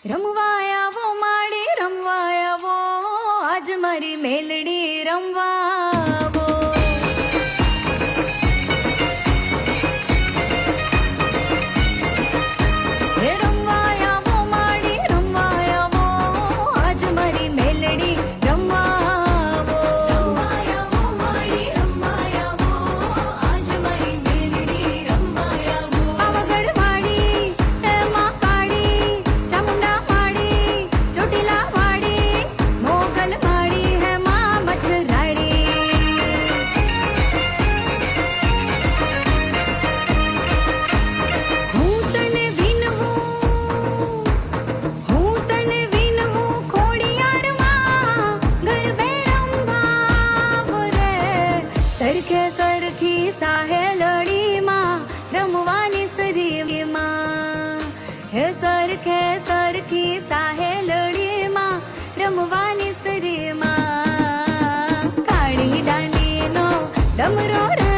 રમવાયાવો માડી રમવાયાવો આજ મારી મેલડી રમવાવો હે રમવાયાવો માડી રમવાયાવો આજ મારી મેલડી રમવાવો રમવાયાવો માડી રમવાયાવો આજ મારી મેલડી રમવાયાવો પાવાગઢ માડી હે માં કાળી ચામુંડા માડી ચોટીલા માડી મોગલ માડી હે માં મચરાડી હું તને વિનવું ખોડિયારમાં ગરબે રમવાવો રે સરખે સરખી સાહેલડીમાં રમવાની સરીમાં હે સરખે સરખી સાહેલડીમાં રમવાની સરીમાં કાળી દાંડીનો ડમરો રે